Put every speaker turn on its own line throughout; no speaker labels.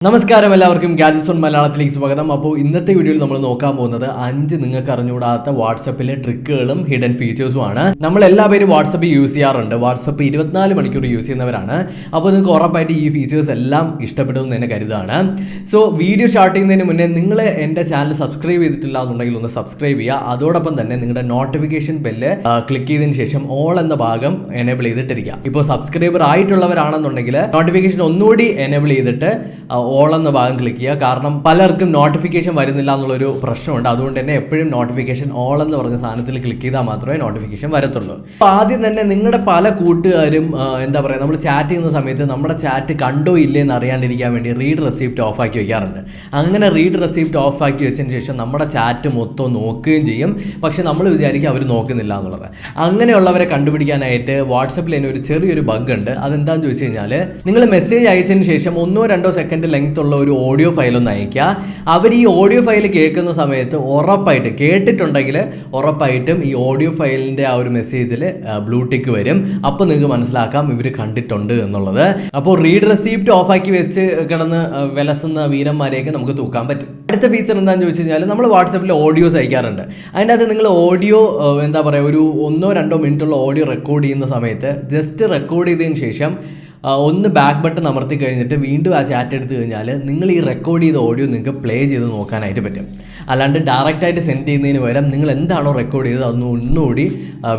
നമസ്കാരം എല്ലാവർക്കും gadgets on മലയാളത്തിലേക്ക് സ്വാഗതം. അപ്പോൾ ഇന്നത്തെ വീഡിയോയിൽ നമ്മൾ നോക്കാൻ പോകുന്നത് 5 നിങ്ങൾക്ക് അറിഞ്ഞുകൂടാത്ത വാട്സപ്പിലെ ട്രിക്കുകളും ഹിഡൻ ഫീച്ചേഴ്സുമാണ്. നമ്മൾ എല്ലാവരും വാട്സപ്പ് യൂസ് ചെയ്യാറുണ്ട്. വാട്സപ്പ് 24 മണിക്കൂർ യൂസ് ചെയ്യുന്നവരാണ്. അപ്പോൾ നിങ്ങൾക്ക് ഉറപ്പായിട്ട് ഈ ഫീച്ചേഴ്സ് എല്ലാം ഇഷ്ടപ്പെടുമെന്ന് തന്നെ കരുതാണ്. സോ വീഡിയോ സ്റ്റാർട്ട് ചെയ്യുന്നതിന് മുന്നേ നിങ്ങൾ എൻ്റെ ചാനൽ സബ്സ്ക്രൈബ് ചെയ്തിട്ടില്ല എന്നുണ്ടെങ്കിൽ ഒന്ന് സബ്സ്ക്രൈബ് ചെയ്യുക. അതോടൊപ്പം തന്നെ നിങ്ങളുടെ നോട്ടിഫിക്കേഷൻ ബെല്ല് ക്ലിക്ക് ചെയ്തതിന് ശേഷം ഓൾ എന്ന ഭാഗം എനേബിൾ ചെയ്തിട്ടിരിക്കുക. ഇപ്പോൾ സബ്സ്ക്രൈബർ ആയിട്ടുള്ളവരാണെന്നുണ്ടെങ്കിൽ നോട്ടിഫിക്കേഷൻ ഒന്നുകൂടി എനേബിൾ ചെയ്തിട്ട് ഓൾ എന്ന ഭാഗം ക്ലിക്ക് ചെയ്യുക. കാരണം പലർക്കും നോട്ടിഫിക്കേഷൻ വരുന്നില്ല എന്നുള്ളൊരു പ്രശ്നമുണ്ട്. അതുകൊണ്ട് തന്നെ എപ്പോഴും നോട്ടിഫിക്കേഷൻ ഓൾ എന്ന് പറഞ്ഞ സാധനത്തിൽ ക്ലിക്ക് ചെയ്താൽ മാത്രമേ നോട്ടിഫിക്കേഷൻ വരത്തുള്ളൂ. അപ്പോൾ ആദ്യം തന്നെ നിങ്ങളുടെ പല കൂട്ടുകാരും എന്താ പറയുക, നമ്മൾ ചാറ്റ് ചെയ്യുന്ന സമയത്ത് നമ്മുടെ ചാറ്റ് കണ്ടോ ഇല്ലേ എന്ന് അറിയാണ്ടിരിക്കാൻ വേണ്ടി റീഡ് റെസിപ്റ്റ് ഓഫ് ആക്കി വയ്ക്കാറുണ്ട്. അങ്ങനെ റീഡ് റെസിപ്റ്റ് ഓഫ് ആക്കി വെച്ചതിന് ശേഷം നമ്മുടെ ചാറ്റ് മൊത്തം നോക്കുകയും ചെയ്യും. പക്ഷെ നമ്മൾ വിചാരിക്കും അവർ നോക്കുന്നില്ല എന്നുള്ളത്. അങ്ങനെയുള്ളവരെ കണ്ടുപിടിക്കാനായിട്ട് വാട്സപ്പിൽ തന്നെ ഒരു ചെറിയൊരു ബഗ് ഉണ്ട്. അതെന്താണെന്ന് ചോദിച്ചു കഴിഞ്ഞാൽ, നിങ്ങൾ മെസ്സേജ് അയച്ചതിന് ശേഷം 1-2 സെക്കൻഡ് ലെങ്ത് ഉള്ള ഒരു ഓഡിയോ ഫയൽ ഒന്ന് അയക്കുക. അവർ ഈ ഓഡിയോ ഫയൽ കേൾക്കുന്ന സമയത്ത് ഉറപ്പായിട്ട് കേട്ടിട്ടുണ്ടെങ്കിൽ ഉറപ്പായിട്ടും ഈ ഓഡിയോ ഫയലിൻ്റെ ആ ഒരു മെസ്സേജിൽ ബ്ലൂ ടിക്ക് വരും. അപ്പോൾ നിങ്ങൾക്ക് മനസ്സിലാക്കാം ഇവർ കണ്ടിട്ടുണ്ട് എന്നുള്ളത്. അപ്പോൾ റീഡ് റെസിപ്റ്റ് ഓഫാക്കി വെച്ച് കിടന്ന് വിലസുന്ന വീരന്മാരെയൊക്കെ നമുക്ക് തൂക്കാൻ പറ്റും. അടുത്ത ഫീച്ചർ എന്താണെന്ന് ചോദിച്ചു കഴിഞ്ഞാൽ, നമ്മൾ വാട്സപ്പിൽ ഓഡിയോസ് അയക്കാറുണ്ട്. അതിൻ്റെ അകത്ത് നിങ്ങൾ ഓഡിയോ എന്താ പറയുക, ഒരു 1-2 മിനിറ്റുള്ള ഓഡിയോ റെക്കോർഡ് ചെയ്യുന്ന സമയത്ത് ജസ്റ്റ് റെക്കോർഡ് ചെയ്തതിന് ശേഷം ഒന്ന് ബാക്ക് ബട്ടൺ അമർത്തി കഴിഞ്ഞിട്ട് വീണ്ടും ആ ചാറ്റ് എടുത്തു കഴിഞ്ഞാൽ നിങ്ങൾ ഈ റെക്കോർഡ് ചെയ്ത ഓഡിയോ നിങ്ങൾക്ക് പ്ലേ ചെയ്ത് നോക്കാനായിട്ട് പറ്റും. അല്ലാണ്ട് ഡയറക്റ്റായിട്ട് സെൻഡ് ചെയ്യുന്നതിന് പകരം നിങ്ങൾ എന്താണോ റെക്കോർഡ് ചെയ്തത് അതൊന്ന് ഒന്നുകൂടി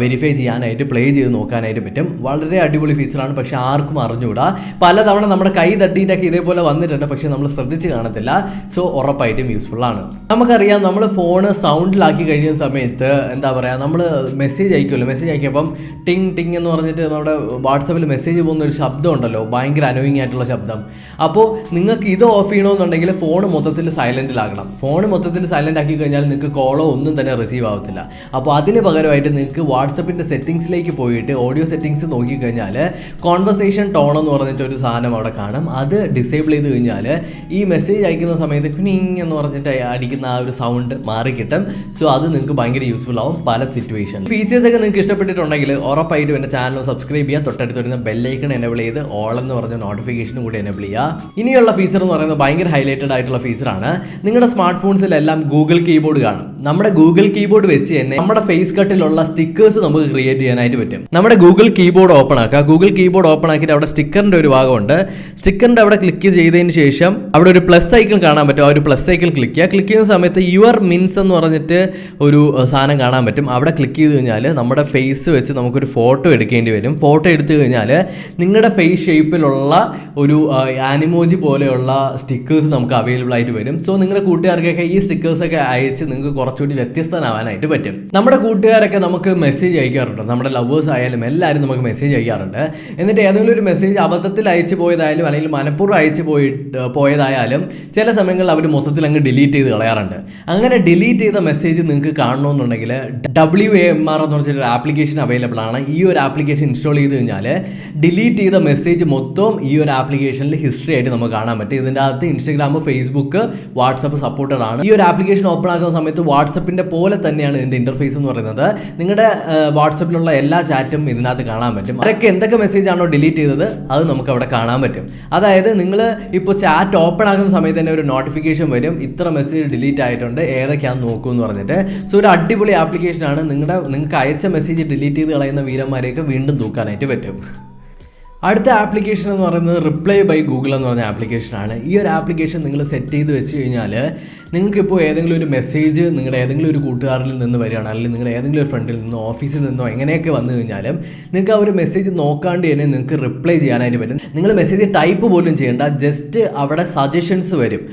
വെരിഫൈ ചെയ്യാനായിട്ട് പ്ലേ ചെയ്ത് നോക്കാനായിട്ട് പറ്റും. വളരെ അടിപൊളി ഫീച്ചറാണ്. പക്ഷെ ആർക്കും അറിഞ്ഞുകൂടാ. പലതവണ നമ്മുടെ കൈ തട്ടിയിട്ടൊക്കെ ഇതേപോലെ വന്നിട്ടുണ്ട്, പക്ഷെ നമ്മൾ ശ്രദ്ധിച്ച് കാണത്തില്ല. സോ ഉറപ്പായിട്ടും യൂസ്ഫുൾ ആണ്. നമുക്കറിയാം, നമ്മൾ ഫോണ് സൗണ്ടിലാക്കി കഴിയുന്ന സമയത്ത് എന്താ പറയുക, നമ്മൾ മെസ്സേജ് അയക്കുമല്ലോ. മെസ്സേജ് അയക്കുമ്പം ടിങ് ടിങ് എന്ന് പറഞ്ഞിട്ട് നമ്മുടെ വാട്സപ്പിൽ മെസ്സേജ് പോകുന്ന ഒരു ശബ്ദം ഉണ്ടല്ലോ, ഭയങ്കര അനോയിങ് ആയിട്ടുള്ള ശബ്ദം. അപ്പോൾ നിങ്ങൾക്ക് ഇത് ഓഫ് ചെയ്യണമെന്നുണ്ടെങ്കിൽ ഫോൺ മൊത്തത്തിൽ സൈലൻറ്റിലാക്കണം. ഫോൺ മൊത്തത്തിൽ സൈലൻ്റ് ആക്കി കഴിഞ്ഞാൽ നിങ്ങൾക്ക് കോളോ ഒന്നും തന്നെ റിസീവ് ആവത്തില്ല. അപ്പോൾ അതിന് പകരമായിട്ട് നിങ്ങൾക്ക് വാട്സപ്പിൻ്റെ സെറ്റിങ്സിലേക്ക് പോയിട്ട് ഓഡിയോ സെറ്റിങ്സ് നോക്കിക്കഴിഞ്ഞാൽ കോൺവെർസേഷൻ ടോൺ എന്ന് പറഞ്ഞിട്ട് ഒരു സാധനം അവിടെ കാണും. അത് ഡിസേബിൾ ചെയ്ത് കഴിഞ്ഞാൽ ഈ മെസ്സേജ് അയക്കുന്ന സമയത്ത് ഫിനിങ് എന്ന് പറഞ്ഞിട്ട് അടിക്കുന്ന ആ ഒരു സൗണ്ട് മാറിക്കിട്ടും. സോ അത് നിങ്ങൾക്ക് ഭയങ്കര യൂസ്ഫുൾ ആവും പല സിറ്റുവേഷൻ. ഫീച്ചേഴ്സൊക്കെ നിങ്ങൾക്ക് ഇഷ്ടപ്പെട്ടിട്ടുണ്ടെങ്കിൽ ഉറപ്പായിട്ടും എൻ്റെ ചാനൽ സബ്സ്ക്രൈബ് ചെയ്യുക. തൊട്ടടുത്ത് വരുന്ന ബെല്ലൈക്കൺ എനേബിൾ ചെയ്ത് ഓൾ എന്ന് പറഞ്ഞ നോട്ടിഫിക്കേഷനും കൂടി എനേബിൾ ചെയ്യുക. ഇനിയുള്ള ഫീച്ചർ എന്ന് പറയുന്നത് ഭയങ്കര ഹൈലൈറ്റഡ് ആയിട്ടുള്ള ഫീച്ചറാണ്. നിങ്ങളുടെ സ്മാർട്ട് ഫോൺസിലെല്ലാം ഗൂഗിൾ കീബോർഡ് കാണും. നമ്മുടെ ഗൂഗിൾ കീബോർഡ് വെച്ച് തന്നെ നമ്മുടെ ഫേസ് കട്ടിലുള്ള സ്റ്റിക്കേഴ്സ് നമുക്ക് ക്രിയേറ്റ് ചെയ്യാനായിട്ട് പറ്റും. നമ്മുടെ ഗൂഗിൾ കീബോർഡ് ഓപ്പൺ ആക്കുക. ഗൂഗിൾ കീബോർഡ് ഓപ്പൺ ആക്കിയിട്ട് അവിടെ സ്റ്റിക്കറിന്റെ ഒരു ഭാഗമുണ്ട്. സ്റ്റിക്കറിന്റെ അവിടെ ക്ലിക്ക് ചെയ്തതിന് ശേഷം അവിടെ ഒരു പ്ലസ് ഐക്കൺ കാണാൻ പറ്റും. ആ ഒരു പ്ലസ് ഐക്കൺ ക്ലിക്ക് ചെയ്യുക. ക്ലിക്ക് ചെയ്യുന്ന സമയത്ത് യുവർ മിൻസ് എന്ന് പറഞ്ഞിട്ട് ഒരു സാധനം കാണാൻ പറ്റും. അവിടെ ക്ലിക്ക് ചെയ്ത് കഴിഞ്ഞാൽ നമ്മുടെ ഫേസ് വെച്ച് നമുക്കൊരു ഫോട്ടോ എടുക്കേണ്ടി വരും. ഫോട്ടോ എടുത്തു കഴിഞ്ഞാൽ നിങ്ങളുടെ ഫേസ് ഷേപ്പിലുള്ള ഒരു ആനിമോജി പോലെയുള്ള സ്റ്റിക്കേഴ്സ് നമുക്ക് അവൈലബിൾ ആയിട്ട് വരും. സോ നിങ്ങളുടെ കൂട്ടുകാർക്കൊക്കെ ഈ സ്റ്റിക്കേഴ്സൊക്കെ അയച്ച് നിങ്ങൾക്ക് കുറച്ചുകൂടി വ്യത്യസ്തനാവാനായിട്ട് പറ്റും. നമ്മുടെ കൂട്ടുകാരൊക്കെ നമുക്ക് മെസ്സേജ് അയക്കാറുണ്ട്. നമ്മുടെ ലവേഴ്സ് ആയാലും എല്ലാവരും നമുക്ക് മെസ്സേജ് അയക്കാറുണ്ട്. എന്നിട്ട് ഏതെങ്കിലും ഒരു മെസ്സേജ് അബദ്ധത്തിൽ അയച്ചു പോയതായാലും അല്ലെങ്കിൽ മനഃപൂർവ്വം അയച്ചു പോയതായാലും ചില സമയങ്ങളിൽ അവർ മൊത്തത്തിൽ അങ്ങ് ഡിലീറ്റ് ചെയ്ത് കളയാറുണ്ട്. അങ്ങനെ ഡിലീറ്റ് ചെയ്ത മെസ്സേജ് നിങ്ങൾക്ക് കാണണമെന്നുണ്ടെങ്കിൽ wamr എന്ന് പറഞ്ഞൊരു ആപ്ലിക്കേഷൻ അവൈലബിൾ ആണ്. ഈ ഒരു ആപ്ലിക്കേഷൻ ഇൻസ്റ്റാൾ ചെയ്ത് കഴിഞ്ഞാൽ ഡിലീറ്റ് ചെയ്ത മെസ്സേജ് മൊത്തം ഈ ഒരു ആപ്ലിക്കേഷനിൽ ഹിസ്റ്ററി ആയിട്ട് നമുക്ക് കാണാൻ പറ്റും. ഇതിൻ്റെ അകത്ത് ഇൻസ്റ്റാഗ്രാം, ഫേസ്ബുക്ക്, വാട്സപ്പ് സപ്പോർട്ടഡ് ആണ്. ഈ ഒരു ആപ്ലിക്കേഷൻ ഓപ്പൺ ആക്കുന്ന സമയത്ത് വാട്സപ്പിൻ്റെ പോലെ തന്നെയാണ് ഇതിൻ്റെ ഇന്റർഫേസ് എന്ന് പറയുന്നത്. നിങ്ങളുടെ വാട്സപ്പിലുള്ള എല്ലാ ചാറ്റും ഇതിനകത്ത് കാണാൻ പറ്റും. അവരൊക്കെ എന്തൊക്കെ മെസ്സേജ് ആണോ ഡിലീറ്റ് ചെയ്തത് അത് നമുക്ക് അവിടെ കാണാൻ പറ്റും. അതായത് നിങ്ങൾ ഇപ്പോൾ ചാറ്റ് ഓപ്പൺ ആക്കുന്ന സമയത്ത് തന്നെ ഒരു നോട്ടിഫിക്കേഷൻ വരും, ഇത്ര മെസ്സേജ് ഡിലീറ്റ് ആയിട്ടുണ്ട്, ഏതൊക്കെയാണെന്ന് നോക്കൂ എന്ന് പറഞ്ഞിട്ട്. സോ ഒരു അടിപൊളി ആപ്ലിക്കേഷനാണ്. നിങ്ങൾക്ക് അയച്ച മെസ്സേജ് ഡിലീറ്റ് ചെയ്ത് കളയുന്ന വീരന്മാരെയൊക്കെ വീണ്ടും തൂക്കാനായിട്ട് പറ്റും. അടുത്ത ആപ്ലിക്കേഷൻ എന്ന് പറയുന്നത് റിപ്ലൈ ബൈ ഗൂഗിൾ എന്ന് പറഞ്ഞ ആപ്ലിക്കേഷനാണ്. ഈ ഒരു ആപ്ലിക്കേഷൻ നിങ്ങൾ സെറ്റ് ചെയ്ത് വെച്ച് കഴിഞ്ഞാൽ നിങ്ങൾക്കിപ്പോൾ ഏതെങ്കിലും ഒരു മെസ്സേജ് നിങ്ങളുടെ ഏതെങ്കിലും ഒരു കൂട്ടുകാരിൽ നിന്ന് വരികയാണ്, അല്ലെങ്കിൽ നിങ്ങളുടെ ഏതെങ്കിലും ഒരു ഫ്രണ്ടിൽ നിന്നോ ഓഫീസിൽ നിന്നോ എങ്ങനെയൊക്കെ വന്നു കഴിഞ്ഞാലും നിങ്ങൾക്ക് ആ ഒരു മെസ്സേജ് നോക്കാണ്ട് തന്നെ നിങ്ങൾക്ക് റിപ്ലൈ ചെയ്യാനായിട്ട് പറ്റും. നിങ്ങൾ മെസ്സേജ് ടൈപ്പ് പോലും ചെയ്യേണ്ട, ജസ്റ്റ് അവിടെ സജഷൻസ് വരും.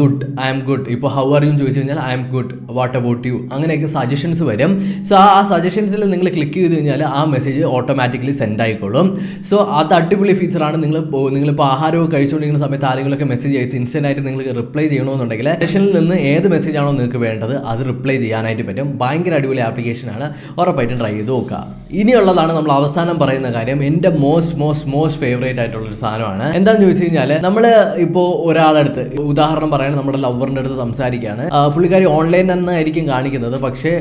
Good, I am good. ഇപ്പോൾ ഹൗ ആർ യു എന്ന് ചോദിച്ചു കഴിഞ്ഞാൽ I am good, what about you, അങ്ങനെയൊക്കെ സജഷൻസ് വരും. സോ ആ സജഷൻസിൽ നിങ്ങൾ ക്ലിക്ക് ചെയ്ത് കഴിഞ്ഞാൽ ആ മെസ്സേജ് ഓട്ടോമാറ്റിക്കലി സെൻഡ് ആയിക്കോളും. സോ അത് അടിപൊളി ഫീച്ചറാണ്. നിങ്ങളിപ്പോൾ ആഹാരമൊക്കെ കഴിച്ചുകൊണ്ടിരിക്കുന്ന സമയത്ത് ആരെങ്കിലുമൊക്കെ മെസ്സേജ് അയച്ച് ഇൻസ്റ്റൻ്റ് ആയിട്ട് നിങ്ങൾക്ക് റിപ്ലൈ ചെയ്യണമെന്നുണ്ടെങ്കിൽ സെഷനിൽ നിന്ന് ഏത് മെസ്സേജ് ആണോ നിങ്ങൾക്ക് വേണ്ടത് അത് റിപ്ലൈ ചെയ്യാനായിട്ട് പറ്റും. ഭയങ്കര അടിപൊളി ആപ്ലിക്കേഷനാണ്. ഉറപ്പായിട്ടും ട്രൈ ചെയ്ത് നോക്കുക. ഇനിയുള്ളതാണ് നമ്മൾ അവസാനം പറയുന്ന കാര്യം. എൻ്റെ മോസ്റ്റ് ഫേവറേറ്റ് ആയിട്ടുള്ളൊരു സാധനമാണ്. എന്താണെന്ന് ചോദിച്ചു കഴിഞ്ഞാൽ, നമ്മൾ ഇപ്പോൾ ഒരാളടുത്ത് ഉദാഹരണം പറയുന്നത് നമ്മുടെ ലവറിൻ്റെ അടുത്ത് സംസാരിക്കുകയാണ്. പുള്ളിക്കാരി ഓൺലൈൻ എന്നായിരിക്കും കാണിക്കുന്നത്, പക്ഷേ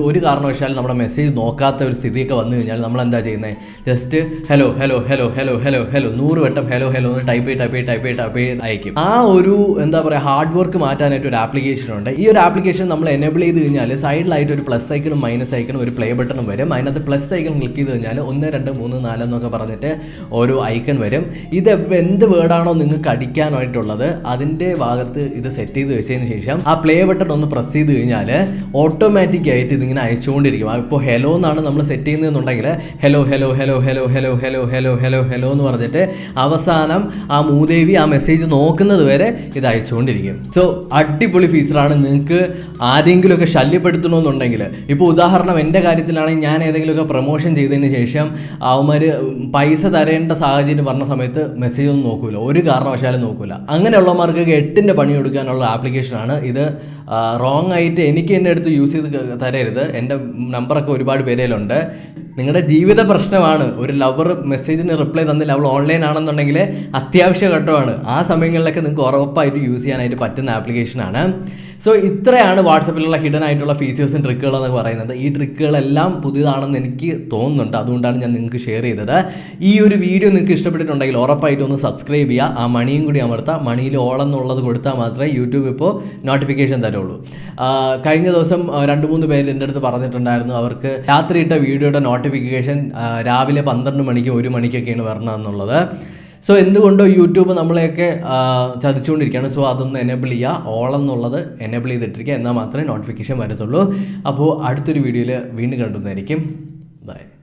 ഒരു കാരണവശാലും നമ്മുടെ മെസ്സേജ് നോക്കാത്ത ഒരു സ്ഥിതിയൊക്കെ വന്നു കഴിഞ്ഞാൽ നമ്മൾ എന്താ ചെയ്യുന്നത്? ജസ്റ്റ് ഹലോ 100 വട്ടം ഹലോ എന്ന് ടൈപ്പ് ചെയ്ത് അയക്കും. ആ ഒരു എന്താ പറയുക ഹാർഡ് വർക്ക് മാറ്റാനായിട്ട് ഒരു ആപ്ലിക്കേഷൻ ഉണ്ട്. ഈ ഒരു ആപ്ലിക്കേഷൻ നമ്മൾ എനേബിൾ ചെയ്ത് കഴിഞ്ഞാൽ സൈഡിലായിട്ട് ഒരു പ്ലസ് ഐക്കണും മൈനസ് ഐക്കണും ഒരു പ്ലേ ബട്ടണും വരും. അതിനകത്ത് പ്ലസ് ഐക്കൺ ക്ലിക്ക് ചെയ്ത് കഴിഞ്ഞാൽ 1 2 3 4 എന്നൊക്കെ പറഞ്ഞിട്ട് ഓരോ ഐക്കൺ വരും. ഇത് എന്ത് വേർഡാണോ നിങ്ങൾക്ക് അടിക്കാനായിട്ടുള്ളത് അതിൻ്റെ ഭാഗത്ത് ഇത് സെറ്റ് ചെയ്ത് വെച്ചതിന് ശേഷം ആ പ്ലേ ബട്ടൺ ഒന്ന് പ്രസ് ചെയ്ത് കഴിഞ്ഞാൽ ഓട്ടോമാറ്റിക് ആയിട്ട് ഇതിങ്ങനെ അയച്ചുകൊണ്ടിരിക്കും. ഇപ്പോൾ ഹെലോ എന്നാണ് നമ്മൾ സെറ്റ് ചെയ്യുന്നതെന്നുണ്ടെങ്കിൽ ഹെലോ എന്ന് പറഞ്ഞിട്ട് അവസാനം ആ മൂദേവി ആ മെസ്സേജ് നോക്കുന്നത് വരെ ഇത് അയച്ചുകൊണ്ടിരിക്കും. സോ അടിപൊളി ഫീച്ചറാണ്. നിങ്ങൾക്ക് ആരെങ്കിലുമൊക്കെ ശല്യപ്പെടുത്തണമെന്നുണ്ടെങ്കിൽ, ഇപ്പോൾ ഉദാഹരണം എൻ്റെ കാര്യത്തിലാണെങ്കിൽ ഞാൻ ഏതെങ്കിലുമൊക്കെ പ്രൊമോഷൻ ചെയ്തതിന് ശേഷം അവന്മാർ പൈസ തരേണ്ട സാഹചര്യം പറഞ്ഞ സമയത്ത് മെസ്സേജ് ഒന്നും നോക്കൂല, ഒരു കാരണവശാലും നോക്കൂല. അങ്ങനെയുള്ളവർക്ക് 8ൻ്റെ പണി കൊടുക്കാനുള്ള ആപ്ലിക്കേഷനാണ് ഇത്. റോങ് ആയിട്ട് എനിക്ക് എൻ്റെ അടുത്ത് യൂസ് ചെയ്ത് തരരുത്. എൻ്റെ നമ്പറൊക്കെ ഒരുപാട് പേരേലുണ്ട്. നിങ്ങളുടെ ജീവിത പ്രശ്നമാണ്, ഒരു ലവർ മെസ്സേജിന് റിപ്ലൈ തന്നില്ല, അവൾ ഓൺലൈൻ ആണെന്നുണ്ടെങ്കിൽ അത്യാവശ്യ ഘട്ടമാണ്. ആ സമയങ്ങളിലൊക്കെ നിങ്ങൾക്ക് ഉറപ്പായിട്ട് യൂസ് ചെയ്യാനായിട്ട് പറ്റുന്ന ആപ്ലിക്കേഷനാണ്. സോ ഇത്രയാണ് വാട്സപ്പിലുള്ള ഹിഡൻ ആയിട്ടുള്ള ഫീച്ചേഴ്സും ട്രിക്കുകളും എന്നൊക്കെ പറയുന്നത്. ഈ ട്രിക്കുകളെല്ലാം പുതിയതാണെന്ന് എനിക്ക് തോന്നുന്നുണ്ട്, അതുകൊണ്ടാണ് ഞാൻ നിങ്ങൾക്ക് ഷെയർ ചെയ്തത്. ഈ ഒരു വീഡിയോ നിങ്ങൾക്ക് ഇഷ്ടപ്പെട്ടിട്ടുണ്ടെങ്കിൽ ഉറപ്പായിട്ട് ഒന്ന് സബ്സ്ക്രൈബ് ചെയ്യുക, ആ മണിയും കൂടി അമർത്തുക. മണിയിൽ ഓൾ എന്നുള്ളത് കൊടുത്താൽ മാത്രമേ യൂട്യൂബ് ഇപ്പോൾ നോട്ടിഫിക്കേഷൻ തരുള്ളൂ. കഴിഞ്ഞ ദിവസം 2-3 പേര് എൻ്റെ അടുത്ത് പറഞ്ഞിട്ടുണ്ടായിരുന്നു അവർക്ക് രാത്രി ഇട്ട വീഡിയോയുടെ നോട്ടിഫിക്കേഷൻ രാവിലെ 12 മണിക്കും 1 മണിക്കൊക്കെയാണ് വരണമെന്നുള്ളത്. സോ എന്തുകൊണ്ടോ യൂട്യൂബ് നമ്മളെയൊക്കെ ചതിച്ചുകൊണ്ടിരിക്കുകയാണ്. സോ അതൊന്ന് എനേബിൾ ചെയ്യുക, ഓൾ എന്നുള്ളത് എനേബിൾ ചെയ്തിട്ടിരിക്കുക, എന്നാൽ മാത്രമേ നോട്ടിഫിക്കേഷൻ വരത്തുള്ളൂ. അപ്പോൾ അടുത്തൊരു വീഡിയോയിൽ വീണ്ടും കണ്ടുവന്നായിരിക്കും. ബൈ.